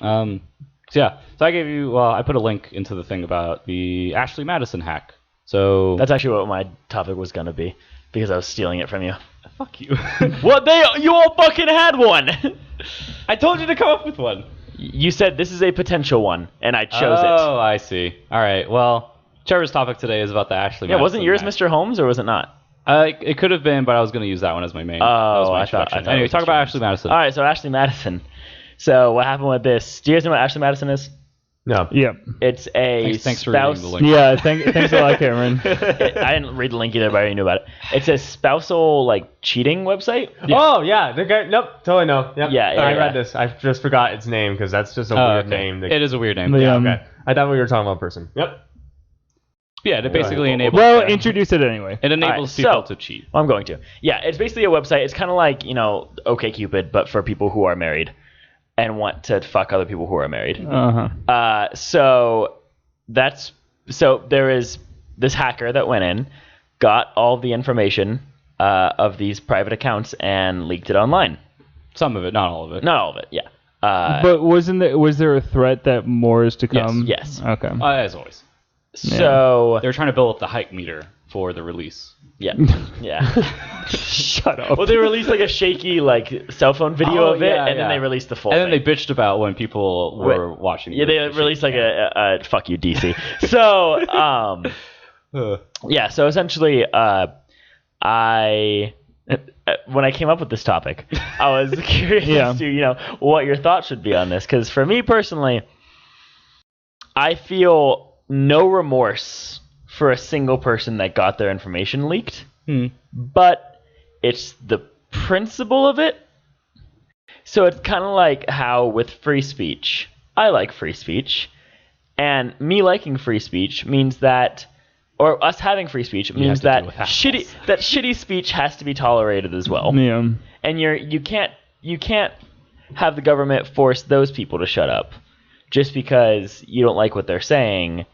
So I gave you. I put a link into the thing about the Ashley Madison hack. So That's actually what my topic was gonna be because I was stealing it from you. fuck you. What you all fucking had one. I told you to come up with one. You said this is a potential one, and I chose it. Oh, I see. All right. Well, Trevor's topic today is about the Ashley. Yeah, Madison wasn't yours hack. Mr. Holmes or was it not? It could have been, but I was going to use that one as my main. Oh, that was my I thought introduction. it Anyway, was talk Mr. about Holmes. Ashley Madison. All right, so Ashley Madison. So what happened with this? Do you guys know what Ashley Madison is? No. Yep. It's a Thanks for spouse. reading the link. Yeah, thanks a lot, Cameron. I didn't read the link either, but I already knew about it. It's a spousal cheating website. Yeah. Oh, yeah. The guy, nope, totally no. Yep. Yeah, I yeah. read this. I just forgot its name because that's just a weird okay. name. It is a weird name. Yeah. Okay. I thought we were talking about a person. Yep. Yeah, it basically enables. Well, introduce it anyway. It enables All right, people so- to cheat. Well, I'm going to. Yeah, it's basically a website. It's kind of like, OkCupid, but for people who are married and want to fuck other people who are married. So there is this hacker that went in, got all the information of these private accounts and leaked it online. Some of it, not all of it. Not all of it, yeah. But was there a threat that more is to come? Yes. Okay. As always. So They're trying to build up the hype meter for the release. yeah. Shut up. Well, they released a shaky cell phone video of it, yeah, and then yeah. they released the full. And then thing. they bitched about when people were watching. Yeah, they released a fuck you DC. So yeah, so essentially when I came up with this topic, I was curious as to what your thoughts should be on this, because for me personally, I feel no remorse for a single person that got their information leaked, but it's the principle of it. So it's kind of like how with free speech, I like free speech, and me liking free speech means that, or us having free speech means that shitty speech has to be tolerated as well. Yeah. And you can't have the government force those people to shut up just because you don't like what they're saying.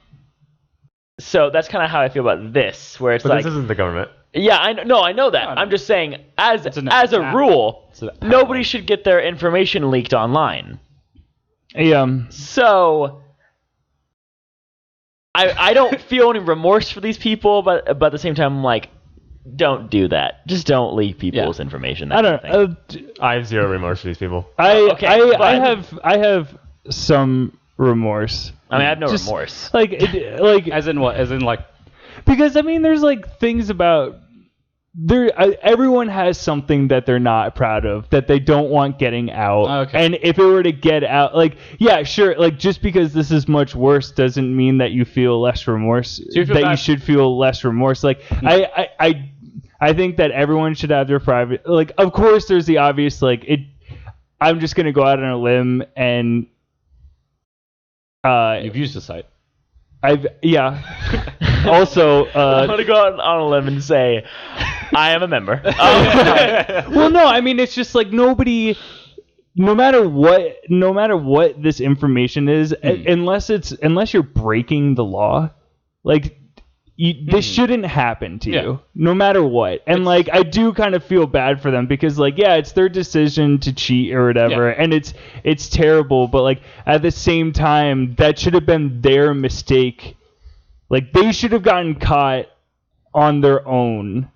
So that's kind of how I feel about this, where it's But this isn't the government. yeah, I know that. I'm just saying, as a rule, nobody should get their information leaked online. Yeah. So I don't feel any remorse for these people, but at the same time, I'm like, don't do that. Just don't leak people's information. I don't. I have zero remorse for these people. I have some remorse. I mean, I have no remorse. Like As in what? As in because I mean, there's things about everyone has something that they're not proud of, that they don't want getting out. Okay. And if it were to get out, yeah, sure, just because this is much worse doesn't mean that you feel less remorse. So you should feel less remorse. I think that everyone should have their private. Of course, there's the obvious. I'm just gonna go out on a limb and. you've used the site. Also, I'm gonna go out on a limb and say, I am a member. Well, no, I mean it's just nobody. No matter what this information is, unless you're breaking the law, this shouldn't happen to you, no matter what. And I do kind of feel bad for them because it's their decision to cheat or whatever, and it's terrible. But at the same time, that should have been their mistake. They should have gotten caught on their own.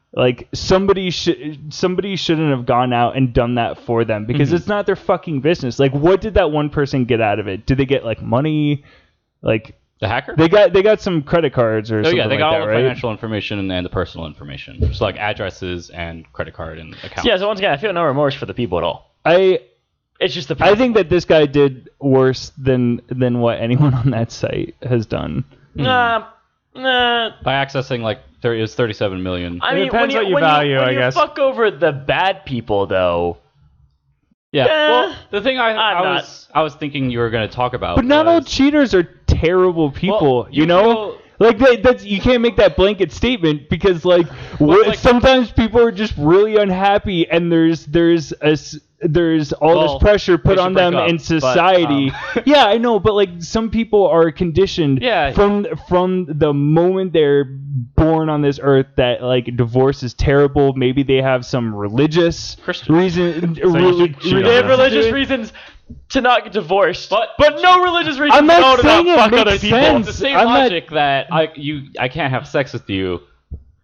Somebody shouldn't have gone out and done that for them because it's not their fucking business. What did that one person get out of it? Did they get money? The hacker? They got some credit cards or something like that, right? They got all the financial information and the personal information, just addresses and credit card and accounts. Yeah, so once again, I feel no remorse for the people at all. It's just the. I think that this guy did worse than what anyone on that site has done. Nah. By accessing there is 37 million. I mean, depends what you value, I guess. Fuck over the bad people, though. Yeah. Well, the thing I was thinking you were going to talk about. But not all cheaters are terrible people, Well, you know? That's you can't make that blanket statement because sometimes people are just really unhappy and there's all this pressure put on them in society. Yeah, I know, but some people are conditioned from the moment they're born on this earth that divorce is terrible. Maybe they have some religious reason. They have religious reasons to not get divorced, but no religious reason I'm not to saying not fuck it other makes people. sense. It's the same I'm not- logic that I can't have sex with you,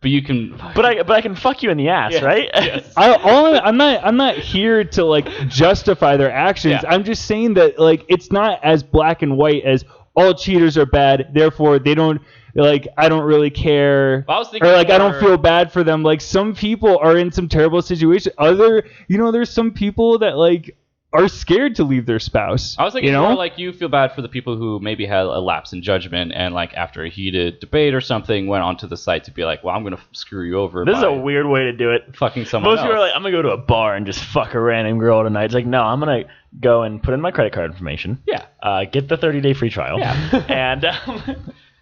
but you can. But I can fuck you in the ass, Yes, right? yes. I'm not here to like justify their actions. Yeah. I'm just saying that like it's not as black and white as all cheaters are bad, therefore they don't like I don't really care. I was thinking or like I don't more- feel bad for them. Like some people are in some terrible situation. There's some people that like are scared to leave their spouse. I was thinking you know? more like you feel bad for the people who maybe had a lapse in judgment and like after a heated debate or something went onto the site to be like, well, I'm gonna screw you over. This is by a weird way to do it. fucking someone Most else. people are like, I'm gonna go to a bar and just fuck a random girl tonight. It's like, no, I'm gonna go and put in my credit card information. Yeah. Get the 30-day free trial. Yeah. And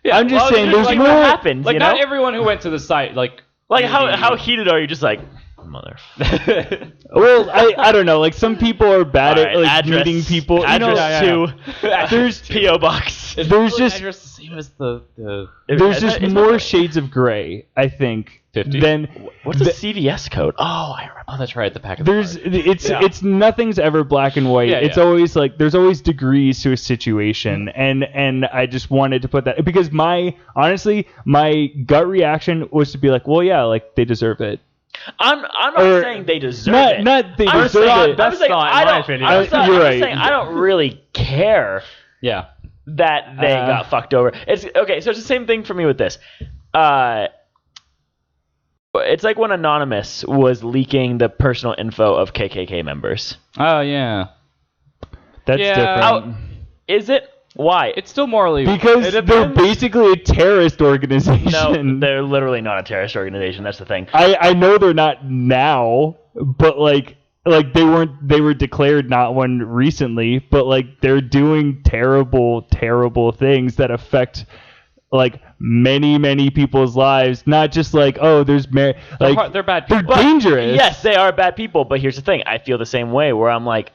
Yeah, I'm just saying, there's there's like more. what happens. like you not know? everyone who went to the site like How heated are you? Just like motherfucker. Well, I don't know. Like some people are bad at like address, meeting people. Address to There's PO box. there's just address the same as the there's just more shades of gray, I think, 50? than What's a CVS code? Oh, I remember. Oh, that's right, the pack of there's it's nothing's ever black and white. Yeah, It's yeah. always like there's always degrees to a situation, and I just wanted to put that because honestly my gut reaction was to be like, well, yeah, like they deserve it. I'm not Or- saying they deserve it. Not they I'm deserve saying, it. I'm saying not, in I my don't. opinion. I'm saying, You're I'm right. saying I don't really care Yeah. that they got fucked over. It's okay. So it's the same thing for me with this. It's like when Anonymous was leaking the personal info of KKK members. Oh yeah. That's Yeah. different. Is it? Why? It's still morally Because it they're depends. basically a terrorist organization. no, they're literally not a terrorist organization. That's the thing. I know they're not now, but like they were declared not one recently, but like they're doing terrible things that affect like many people's lives, not just like there's like they're bad they're people. dangerous. Yes, they are bad people, but here's the thing. I feel the same way where I'm like,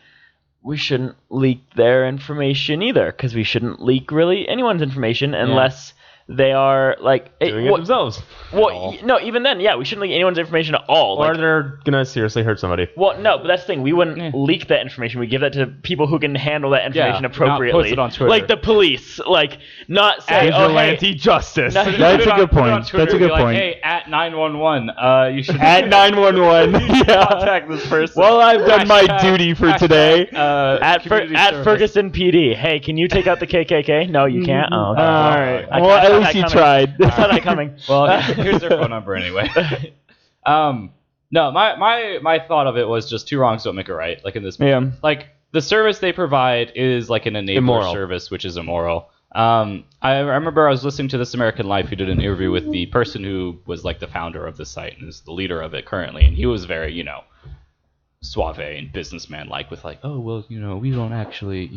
we shouldn't leak their information either because we shouldn't leak really anyone's information unless they are like Doing it themselves. Well, no, even then, yeah, we shouldn't leak anyone's information at all. Or Like, they're gonna seriously hurt somebody. well, no, but that's the thing. We wouldn't leak that information. We give that to people who can handle that information not appropriately. post it on Twitter. Like the police. Like, not say, Vigilante justice. No, That's a good point. Twitter, That's a be good like, point. Hey, at 911, you should At 911. Yeah. contact this person. Well, I've done my Hashtag- duty for hashtag, today. at community service. Ferguson PD. Hey, can you take out the KKK? No, you can't. Oh, okay. All right. I Well, saw at that least you coming. tried. I saw that coming. Well, here's their phone number anyway. No, my thought of it was just two wrongs don't make a right. Like in this, Yeah. like the service they provide is like an enabler Immoral. service, which is immoral. I remember I was listening to This American Life, who did an interview with the person who was like the founder of the site and is the leader of it currently, and he was very, suave and businessman-like with like, oh well, we don't actually,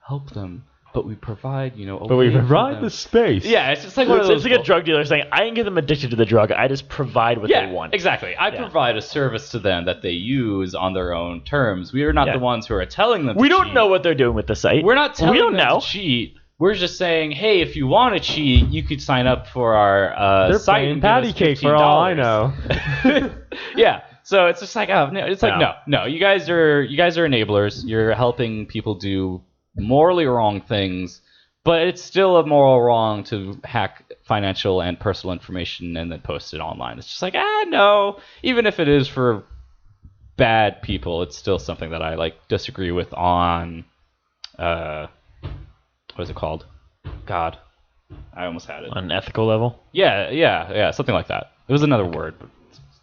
help them, but we provide, But we provide the space. Yeah, it's just like one of those. It's like a drug dealer saying, I didn't get them addicted to the drug. I just provide what they want. Exactly. I provide a service to them that they use on their own terms. We are not Yeah. the ones who are telling them to We don't cheat. know what they're doing with the site. We're not telling We don't them know. to cheat. We're just saying, hey, if you want to cheat, you could sign up for our They're site playing and patty give us cake for all I $15. know. Yeah. So it's just like, oh no, it's like No. no. You guys are enablers. You're helping people do morally wrong things, but it's still a moral wrong to hack financial and personal information and then post it online. It's just like, no. Even if it is for bad people, it's still something that I disagree with on what is it called? God, I almost had it. On an ethical level? Yeah, something like that. It was another word, but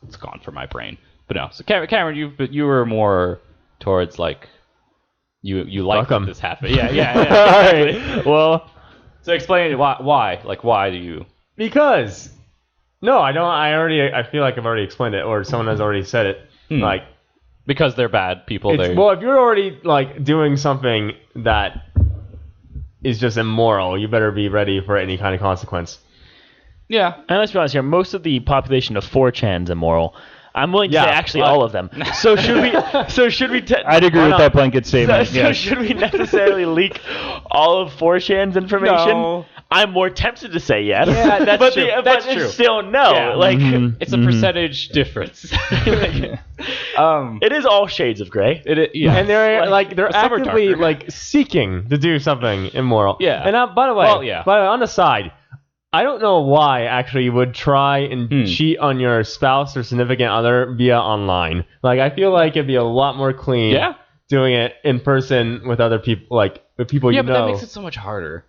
it's gone from my brain. But no, so Cameron, you were more towards you like Fuck 'em. this happened. Yeah. All right. Well, So explain why. Like, why do you? Because no, I don't. I feel like I've already explained it, or someone has already said it. Like, Because they're bad people. well, if you're already doing something that is just immoral, you better be ready for any kind of consequence. Yeah. And let's be honest here, most of the population of 4chan's immoral. I'm willing to Yeah, say actually but- all of them. So should we? I'd agree with that blanket So, statement. so Yes. should we necessarily leak all of 4chan's information, No. I'm more tempted to say yes. Yeah, that's but true. But That's it's true. still no. Yeah. Like It's a percentage difference. it is all shades of gray. Yeah. And they're they're some are actively darker. seeking to do something immoral. Yeah. And by the way, Well, yeah. on the side, I don't know why actually you would try and cheat on your spouse or significant other via online. Like I feel like it'd be a lot more clean. Yeah. Doing it in person with other people, like with people you Yeah, know. but that makes it so much harder.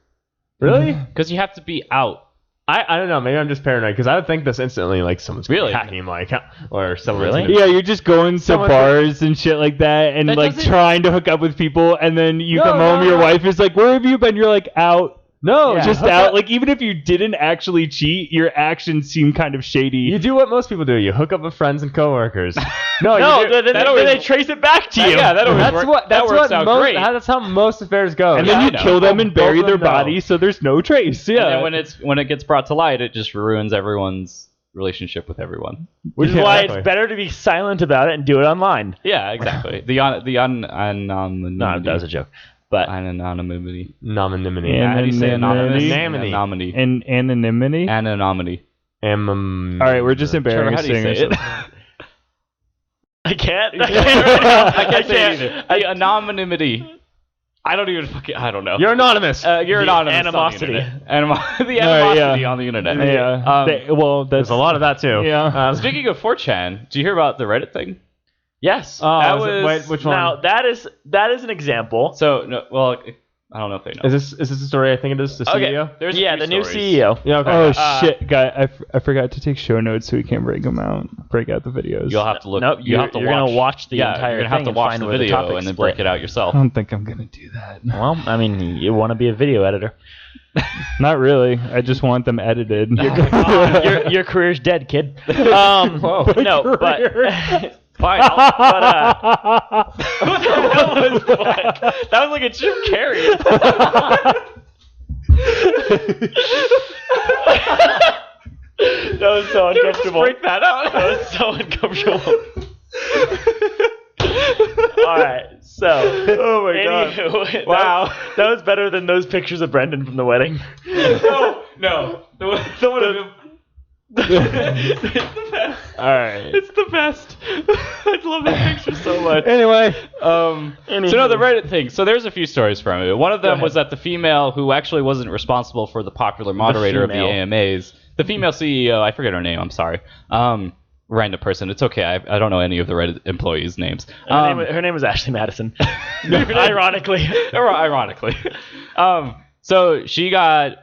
Really? Because you have to be out. I don't know. Maybe I'm just paranoid because I would think this instantly, like someone's Really? hacking my account or someone's Really? gonna- Yeah, you're just going to Someone's- bars and shit like that, and That like doesn't- trying to hook up with people, and then you No, come home, no, your no. wife is like, "Where have you been?" You're like, "Out." No, Yeah. Just hook out. up- Like even if you didn't actually cheat, your actions seem kind of shady. You do what most people do. You hook up with friends and coworkers. No, No, you do, then they trace it back to you. Yeah, that always that's work- what that that's works what out most, great. that's how most affairs go. and Yeah, then I you know. kill them and bury Both their of them know. body, so there's no trace. Yeah. And then when it gets brought to light, it just ruins everyone's relationship with everyone. Which is Yeah, why exactly. it's better to be silent about it and do it online. Yeah, exactly. The anonymity. No, that was a joke. But Anonymity. Anonymity. Yeah. How do you say anonymous? Anonymity. Anonymity. And anonymity. Anonymity. All All right, we're just Trevor, how do you embarrassing say it? ourselves. I can't. I can't say it either. The anonymity. I don't even fucking. I don't know. You're anonymous. You're The anonymous. animosity. On the internet. The animosity yeah. on the internet. Yeah. Well, There's that's a lot of that too. Yeah. Speaking of 4chan, do you hear about the Reddit thing? Yes. Oh, That is it- was- wait, which one? Now that is an example. So, no, well, I don't know if they know. Is this the story I think it is? The Okay. CEO? There's a Yeah, few the new stories. CEO. Yeah. Okay. Oh shit, guy! I forgot to take show notes so we can break them out. Break out the videos. You'll have to look. Nope, you have to you're watch. gonna watch the yeah, entire you're gonna have thing to and watch find the where the video topics and then split. break it out yourself. I don't think I'm gonna do that. Well, I mean, you want to be a video editor. Not really. I just want them edited. Your career's dead, kid. No, but Fine. that was like a Jim Carrey. That was so uncomfortable. break that out. That was so uncomfortable. All right, so. Oh my Anywho, Wow. that was better than those pictures of Brendan from the wedding. No. The one of him. It's the best. All right. It's the best. I love that picture so much. Anyway, So no, the Reddit thing. So there's a few stories from it. One of them ahead. was that the female who actually wasn't responsible for the popular moderator of the female. AMAs, the female CEO, I forget her name. I'm sorry. Random person. It's okay. I don't know any of the Reddit employees' names. Her name was Ashley Madison. Ironically. Ironically. So she got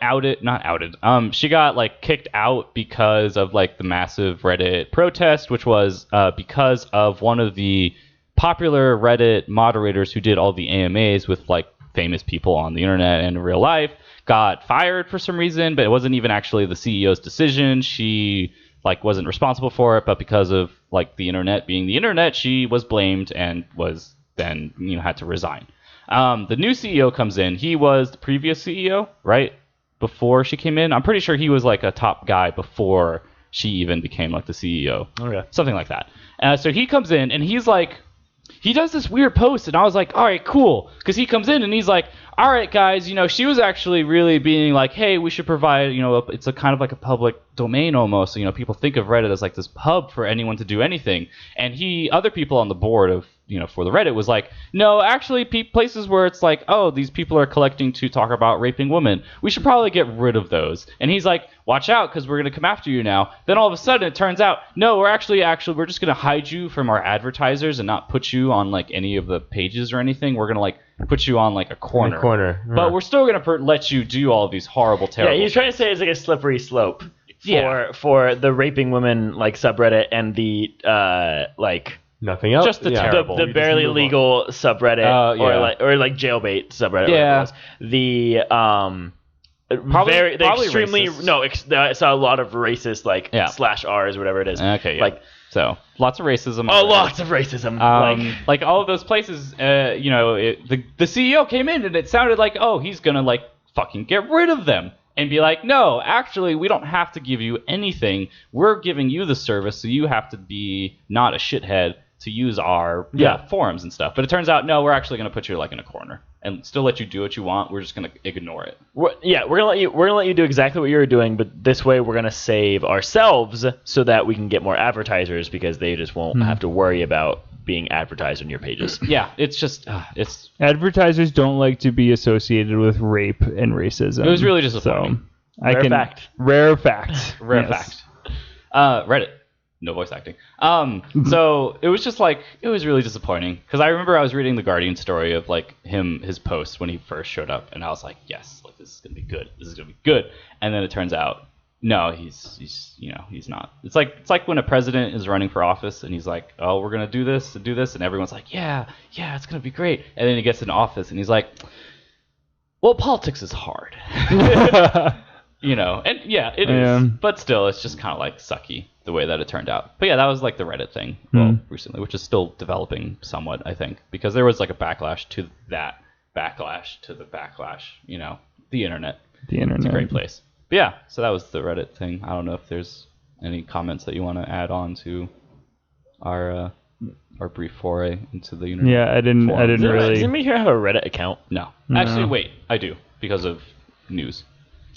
outed, not outed. She got like kicked out because of like the massive Reddit protest, which was because of one of the popular Reddit moderators who did all the AMAs with like famous people on the internet and in real life got fired for some reason, but it wasn't even actually the CEO's decision. She like wasn't responsible for it, but because of like the internet being the internet, she was blamed and was then had to resign. The new CEO comes in. He was the previous CEO, right? Before she came in. I'm pretty sure he was like a top guy before she even became like the CEO. Okay. Something like that. So he comes in and he's like, he does this weird post, and I was like, all right, cool. Because he comes in and he's like, all right, guys, she was actually really being like, hey, we should provide, it's a kind of like a public domain almost. People think of Reddit as like this hub for anyone to do anything. And other people on the board of, for the Reddit was like, no, actually places where it's like, oh, these people are collecting to talk about raping women. We should probably get rid of those. And he's like, watch out, because we're going to come after you now. Then all of a sudden it turns out, no, we're actually, we're just going to hide you from our advertisers and not put you on like any of the pages or anything. We're going to like put you on like a corner. But we're still going to let you do all of these horrible, terrible Yeah, he's trying to say it's like a slippery slope Yeah. for the raping women like subreddit and the like nothing else. Just the terrible. the barely legal subreddit yeah. or like jailbait subreddit. Yeah. Whatever it was. The Probably extremely racist. I saw a lot of racist like Yeah. /R's whatever it is. Okay, yeah. Like So lots of racism. lots of racism. Like all of those places, the CEO came in and it sounded like, oh, he's gonna like fucking get rid of them and be like, no, actually, we don't have to give you anything. We're giving you the service, so you have to be not a shithead to use our forums and stuff. But it turns out, no, we're actually gonna put you like in a corner. and still let you do what you want. We're just gonna ignore it. We're gonna let you do exactly what you're doing, but this way we're gonna save ourselves so that we can get more advertisers because they just won't have to worry about being advertised on your pages. Yeah, it's just it's. Advertisers don't like to be associated with rape and racism. It was really disappointing. So Rare fact. Rare fact. Rare Yes. fact. Reddit. No voice acting. So it was just like, it was really disappointing because I remember I was reading the Guardian story of like his post when he first showed up, and I was like, yes, like this is gonna be good. This is gonna be good. And then it turns out, no, he's not. It's like when a president is running for office and he's like, oh, we're gonna do this, and everyone's like, yeah, it's gonna be great. And then he gets in office and he's like, well, politics is hard. And yeah, it is. But still, it's just kind of like sucky the way that it turned out. But yeah, that was like the Reddit thing recently, which is still developing somewhat, I think, because there was like a backlash to that backlash to the backlash. The internet. The internet. It's a great place. But yeah, so that was the Reddit thing. I don't know if there's any comments that you want to add on to our brief foray into the internet. Yeah, I didn't really. Does anybody here have a Reddit account? No. Actually, wait, I do because of news.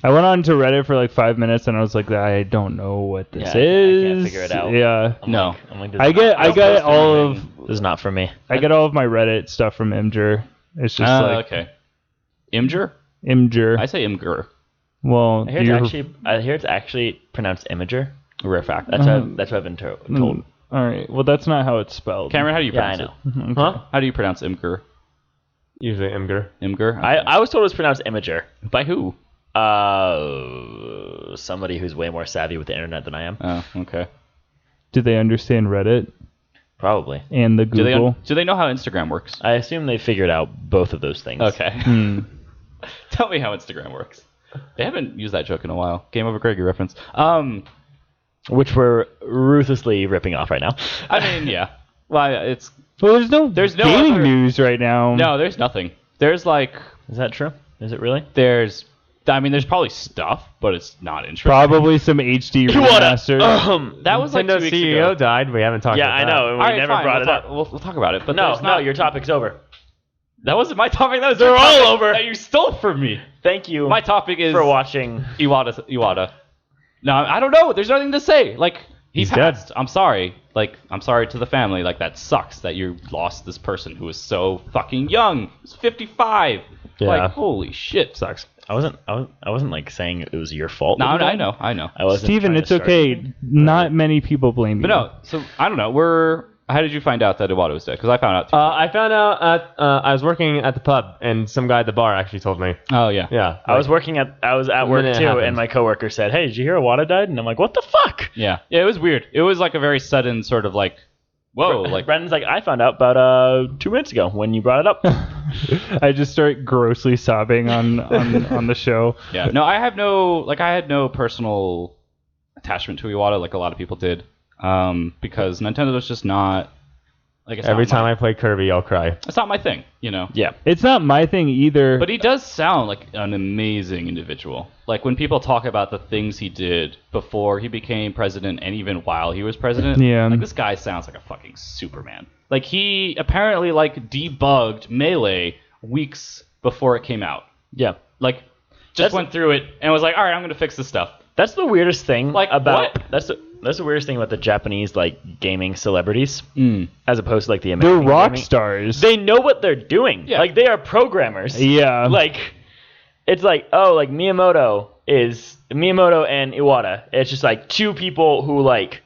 I went on to Reddit for like 5 minutes and I was like, I don't know what this is. I can't figure it out. Yeah. I'm like, I get all of this is not for me. I get all of my Reddit stuff from Imgur. It's just like okay. Imgur? Imgur. I say Imgur. Well, I hear it's actually pronounced Imager. A rare fact. That's what I've been told. All right. Well, that's not how it's spelled. Cameron, how do you pronounce it? it? Huh? How do you pronounce Imgur? Usually Imgur. Imgur? Okay. I was told it was pronounced Imager. By who? Somebody who's way more savvy with the internet than I am. Oh, okay. Do they understand Reddit Probably. and the Google? Do they know how Instagram works? I assume they figured out both of those things. Okay. Tell me how Instagram works. They haven't used that joke in a while. Game Over Greggy reference. Which we're ruthlessly ripping off right now. I mean, yeah. Well, there's no gaming other news right now. No, there's nothing. There's like, is that true? Is it really? There's probably stuff, but it's not interesting. Probably some HD remaster. That was like 2 Nintendo weeks CEO ago. died. We haven't talked about that. Yeah, I know. And we never brought it up. We'll talk about it. But No, your topic's over. That wasn't my topic. That was They're your all topic over. that you stole from me. Thank you. My topic is for watching Iwata. No, I don't know. There's nothing to say. Like, he's passed. Dead. I'm sorry. Like, I'm sorry to the family. Like, that sucks that you lost this person who was so fucking young. He was 55. Yeah. Like, holy shit. Sucks. I wasn't like saying it was your fault. No, I know. I wasn't. Steven, it's okay. Not many people blame you. But no, so I don't know. How did you find out that Iwata was dead? Because I found out. I found out I was working at the pub, and some guy at the bar actually told me. Oh yeah. Yeah. I was at work too, and my coworker said, "Hey, did you hear Iwata died?" And I'm like, "What the fuck?" Yeah. Yeah, it was weird. It was like a very sudden sort of like, whoa. Like Brendan's like, I found out about 2 minutes ago when you brought it up. I just start grossly sobbing on the show. Yeah. No, I had no personal attachment to Iwata like a lot of people did. Because Nintendo's just not like every time I play Kirby, I'll cry. It's not my thing, Yeah, it's not my thing either. But he does sound like an amazing individual. Like when people talk about the things he did before he became president, and even while he was president, like this guy sounds like a fucking Superman. Like he apparently like debugged Melee weeks before it came out. Yeah, like just went through it and was like, all right, I'm gonna fix this stuff. That's the weirdest thing. Like about what? That's the weirdest thing about the Japanese like gaming celebrities, as opposed to like the American. They're rock gaming. stars. They know what they're doing. Yeah. Like they are programmers. Yeah. Like it's like like Miyamoto and Iwata. It's just like two people who like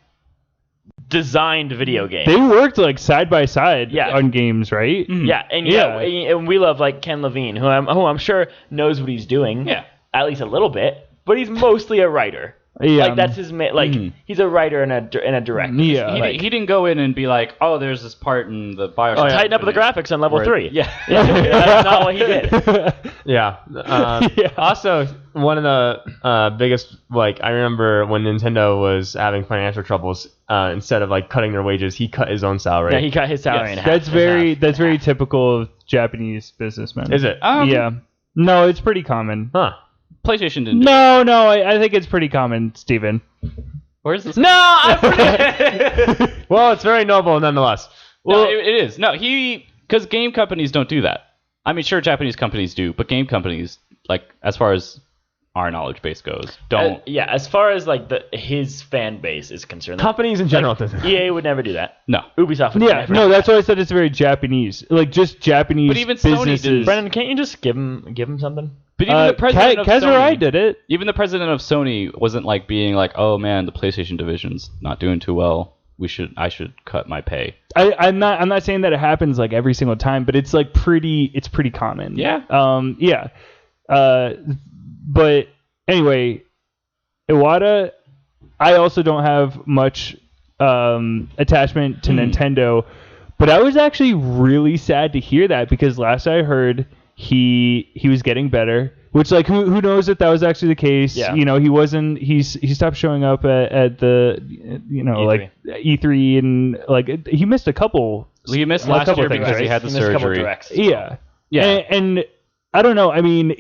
designed video games. They worked like side by side Yeah. on games, right? Mm-hmm. Yeah, and we love like Ken Levine, who I'm sure knows what he's doing. Yeah. At least a little bit, but he's mostly a writer. Yeah. Like that's his he's a writer and a director. Yeah. He didn't go in and be like, oh, there's this part in the Bioshock. Tighten up the graphics on level 3. Yeah. That's not what he did. Yeah. Also, one of the biggest, I remember when Nintendo was having financial troubles, instead of cutting their wages, he cut his own salary. Yeah, he cut his salary in half. That's very typical of Japanese businessmen. Is it? Yeah. No, it's pretty common. Huh. PlayStation didn't. No, I think it's pretty common, Steven. Where's this? No, Well, it's very noble nonetheless. Well, it is. No, because game companies don't do that. I mean, sure, Japanese companies do, but game companies, like, as far as our knowledge base goes, don't. As far as like his fan base is concerned, Companies in general doesn't. EA would never do that. No. Ubisoft would never. No, that's why I said it's very Japanese. Like, just Japanese But even Sony businesses. did. Brendan, can't you just give him something? But even the president of Kazurai Sony did it. Even the president of Sony wasn't like being like, "Oh man, the PlayStation division's not doing too well. I should cut my pay." I'm not saying that it happens like every single time, but it's like pretty common. Yeah. But anyway, Iwata, I also don't have much attachment to Nintendo, but I was actually really sad to hear that because last I heard he was getting better, which like who knows if that was actually the case. Yeah. You know, he stopped showing up at the E3. like E3 and like he missed a couple. He missed Well, a last couple year things, because he right? had the He missed a couple surgery. directs as well. Yeah. And I don't know. I mean,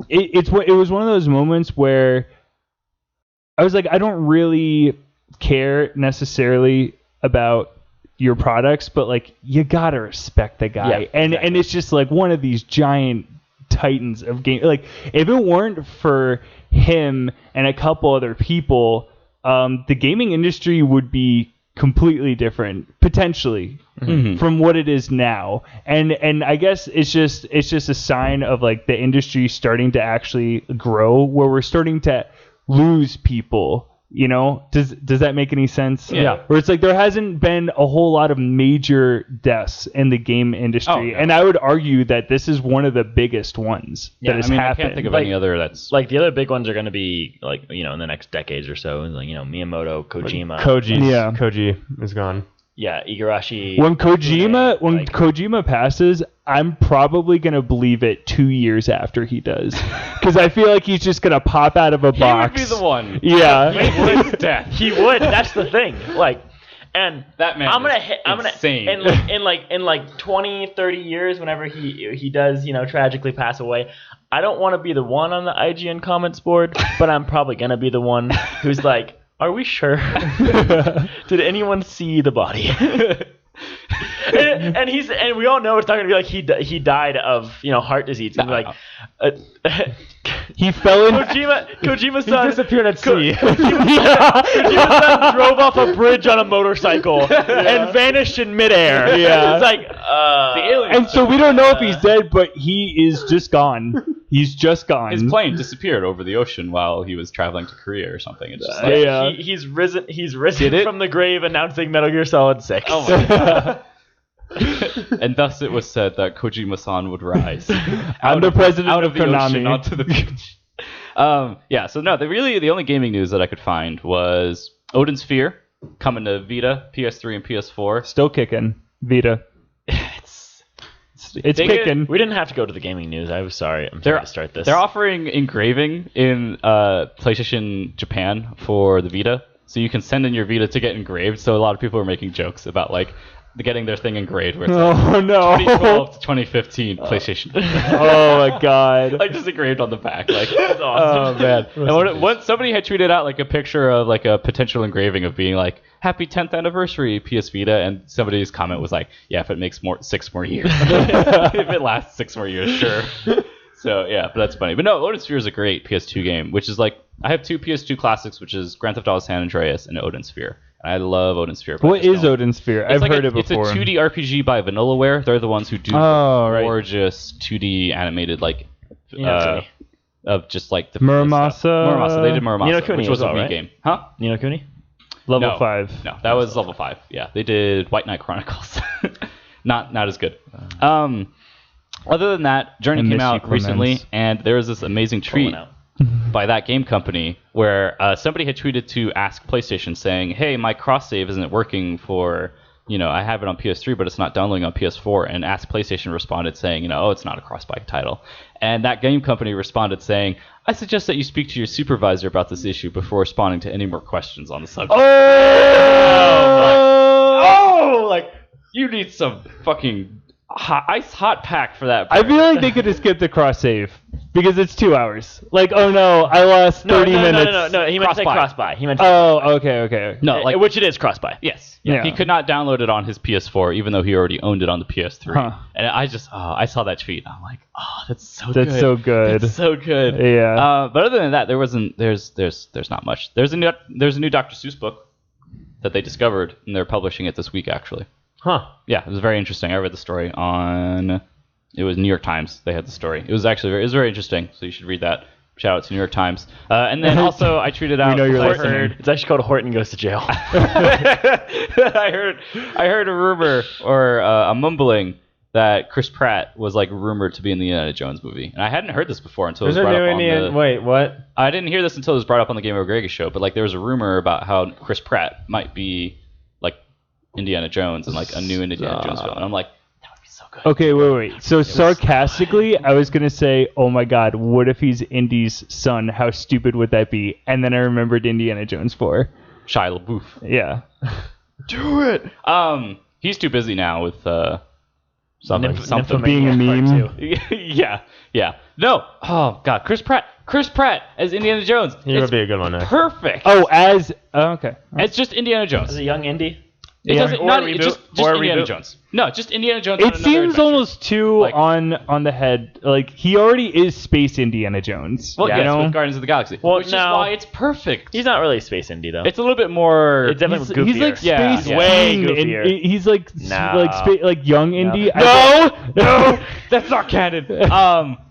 it was one of those moments where I was like, I don't really care necessarily about your products, but like you gotta respect the guy. Yeah, and exactly. it's just like one of these giant titans of game. Like if it weren't for him and a couple other people, the gaming industry would be completely different potentially from what it is now. And I guess it's just a sign of like the industry starting to actually grow, where we're starting to lose people. You know, does that make any sense? Yeah. Where it's like there hasn't been a whole lot of major deaths in the game industry, Oh, no. and I would argue that this is one of the biggest ones that has I happened. can't think of Like- any other that's Like the other big ones are going to be like in the next decades or so, like Miyamoto, Kojima, Koji is gone. yeah, Igarashi. When Kojima like- Kojima passes, I'm probably gonna believe it 2 years after he does, because I feel like he's just gonna pop out of a he box. would be the one. Yeah. His death. He would. That's the thing. Like, and That man I'm gonna is hit. I'm gonna insane. in like 20, 30 years, whenever he does tragically pass away. I don't want to be the one on the IGN comments board, but I'm probably gonna be the one who's like, "Are we sure? Did anyone see the body?" and we all know it's not gonna be like he died of heart disease. It's gonna be like He fell in. Kojima's son disappeared at sea. Kojima's son drove off a bridge on a motorcycle and vanished in midair. Yeah. It's like The alien. And so we don't know if he's dead, but he is just gone. He's just gone. His plane disappeared over the ocean while he was traveling to Korea or something. It's just like, Yeah. he's risen Did it? from the grave, announcing Metal Gear Solid 6. oh my god. And thus it was said that Kojima-san would rise. I'm the president out of of the ocean Konami. onto the beach. So no, the only gaming news that I could find was Odin Sphere coming to Vita, PS3, and PS4. Still kicking. Vita. It's They kicking. We didn't have to go to the gaming news. I'm sorry to start this. They're offering engraving in PlayStation Japan for the Vita, so you can send in your Vita to get engraved. So a lot of people are making jokes about like getting their thing engraved, where it's like Oh no. 2012 to 2015 PlayStation. Oh my god. Like just engraved on the back, like that's awesome. Oh man! And when somebody had tweeted out like a picture of like a potential engraving of being like "Happy 10th anniversary PS Vita," and somebody's comment was like, "Yeah, if it makes 6 more years, if it lasts 6 more years, sure." So yeah, but that's funny. But no, Odin Sphere is a great PS2 game, which is like I have 2 PS2 classics, which is Grand Theft Auto San Andreas and Odin Sphere. And I love Odin Sphere. but I What just is don't- Odin Sphere? It's I've like heard it It's a before. 2D RPG by Vanillaware. They're the ones who do right. gorgeous 2D animated like Inokuni. of just like the Muramasa. Muramasa. They did Muramasa, Inokuni which was as a well, Wii right? game. Huh? Ni no Kuni? Level No. 5. No, that was level 5. Yeah, they did White Knight Chronicles. not as good. Other than that, Journey I came miss you, out recently, Clemens. and there was this amazing treat out. by that game company where somebody had tweeted to Ask PlayStation saying, "Hey, my cross save isn't working for." I have it on PS3, but it's not downloading on PS4. And Ask PlayStation responded saying, oh, it's not a cross-buy title. And that game company responded saying, I suggest that you speak to your supervisor about this issue before responding to any more questions on the subject. Oh, like, you need some fucking hot pack for that. I feel like they could have skipped the cross save. Because it's 2 hours. Like, oh no, I lost 30 minutes. No. He meant to say cross-buy. Okay. No, like which it is cross-buy. yes. Yeah. He could not download it on his PS4, even though he already owned it on the PS3. Huh. And I saw that tweet. I'm like, oh, that's so That's good. so good. That's so good. Yeah. But other than that, there's not much. There's a new Dr. Seuss book that they discovered, and they're publishing it this week, actually. Huh. Yeah, it was very interesting. I read the story on. It was New York Times. They had the story. It was very interesting. So you should read that. Shout out to New York Times. And then also I tweeted out. know you're I listening. heard. It's actually called Horton Goes to Jail. I heard a rumor or a mumbling that Chris Pratt was like rumored to be in the Indiana Jones movie, and I hadn't heard this before until it was There's a brought new up on Indian. the. Wait, what? I didn't hear this until it was brought up on the Game of Greggy show, but like there was a rumor about how Chris Pratt might be like Indiana Jones and like a new Indiana Jones film, and I'm like, that would be so good. Okay, wait. So sarcastically, I was gonna say, oh my god, what if he's Indy's son? How stupid would that be? And then I remembered Indiana Jones 4. Shia LaBeouf. Yeah. Do it. He's too busy now with something. Being a meme. yeah. No. Oh god, Chris Pratt as Indiana Jones. He would be a good one. Perfect. Okay. It's just Indiana Jones. Is it young Indy? It Yeah. doesn't. Or Not a reboot. just Or a Indiana reboot. Jones. No, just Indiana Jones. on It another seems adventure. almost too Like- on the head. Like he already is Space Indiana Jones. Well, you yes, know? with Guardians of the Galaxy, Well, which is no. why it's perfect. He's not really Space Indy, though. It's a little bit more. It's definitely goofier. He's like Space Yeah, yeah. Way King, and goofier. he's like No. like young Indy. no, that's not canon.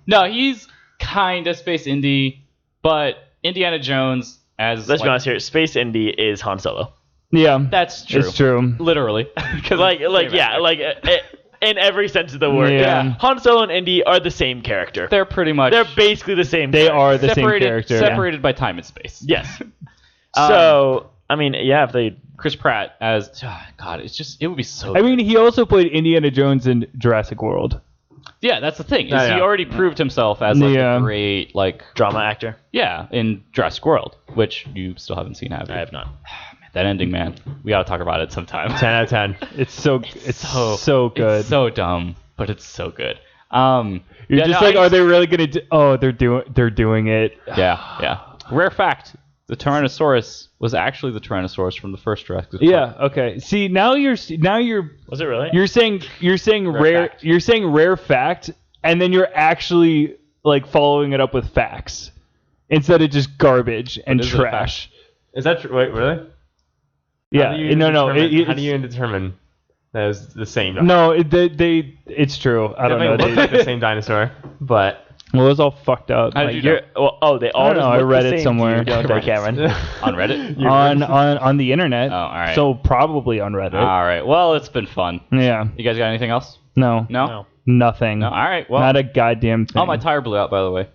No, he's kind of Space Indy, but Indiana Jones as Let's be like, honest here. Space Indy is Han Solo. Yeah, that's true. it's true. Literally, because In every sense of the word. Yeah. Han Solo and Indy are the same character. they're pretty much They're basically the same. They character. are the same separated, character. separated by time and space. Yes. So I mean, yeah, if they Chris Pratt as God, it would be so. I mean, he also played Indiana Jones in Jurassic World. yeah, that's the thing. Is Yeah. He already proved himself as like Yeah. a great drama actor, in Jurassic World, which you still haven't seen, have you? I have not. That ending, man. We gotta talk about it sometime. 10 out of 10. It's so good. It's so dumb, but it's so good. You're just are they really gonna? They're doing it. Yeah. Rare fact: the Tyrannosaurus was actually the Tyrannosaurus from the first Jurassic Park. Yeah. Okay. See, now you're Was it really? you're saying rare fact. you're saying rare fact, and then you're actually like following it up with facts instead of just garbage and is it a trash. Is that true? Wait, really? Yeah. How do you No. determine- how do you determine that it was the same? No. It's true. I don't know. It looked like the same dinosaur, but Well, it was all fucked up. How did you Well, they all I don't just know, I look read the it same somewhere. to you, don't they, Cameron? On Reddit. on the internet. Oh, all right. So probably on Reddit. All right. Well, it's been fun. Yeah. You guys got anything else? No. No. Nothing. No. All right. Well, Not a goddamn thing. oh, my tire blew out, by the way,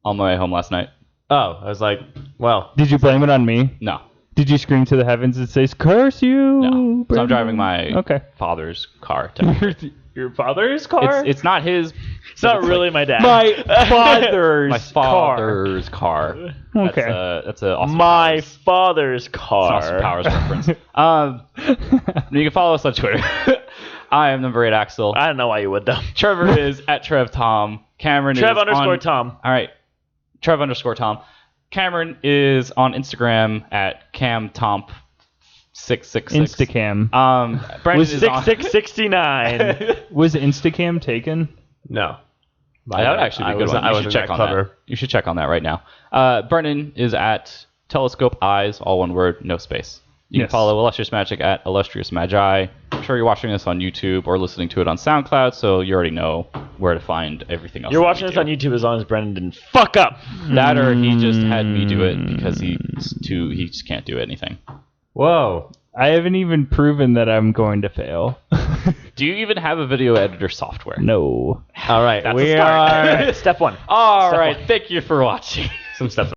on my way home last night. I was like, well, Did you blame it on me? No. Did you scream to the heavens and say, "Curse you"? No. So I'm Brendan"? driving my Okay. father's car. technically. Your father's car? It's not his. It's not really my dad. my father's My father's car. Okay. That's a Austin My Powers. father's It's an car. Austin Powers reference. You can follow us on Twitter. I am number 8 Axel. I don't know why you would though. Trevor is at Trev Tom. Cameron Trev is underscore on, Tom. All right. Trev underscore Tom. Cameron is on Instagram at CamTomp666. Instacam. Brendan Was is on. 6669. Was Instacam taken? no. That would actually be a good one. You should check on that. You should check on that right now. Brendan is at Telescope Eyes, all one word, no space. You can Yes. follow Illustrious Magic at Illustrious Magi. I'm sure you're watching this on YouTube or listening to it on SoundCloud, so you already know where to find everything else. You're that watching we this do. on YouTube as long as Brendan didn't fuck up. That or he just had me do it because he just can't do anything. Whoa. I haven't even proven that I'm going to fail. Do you even have a video editor software? No. All right. That's we a start. are Step one. All right, thank you for watching. some stuff.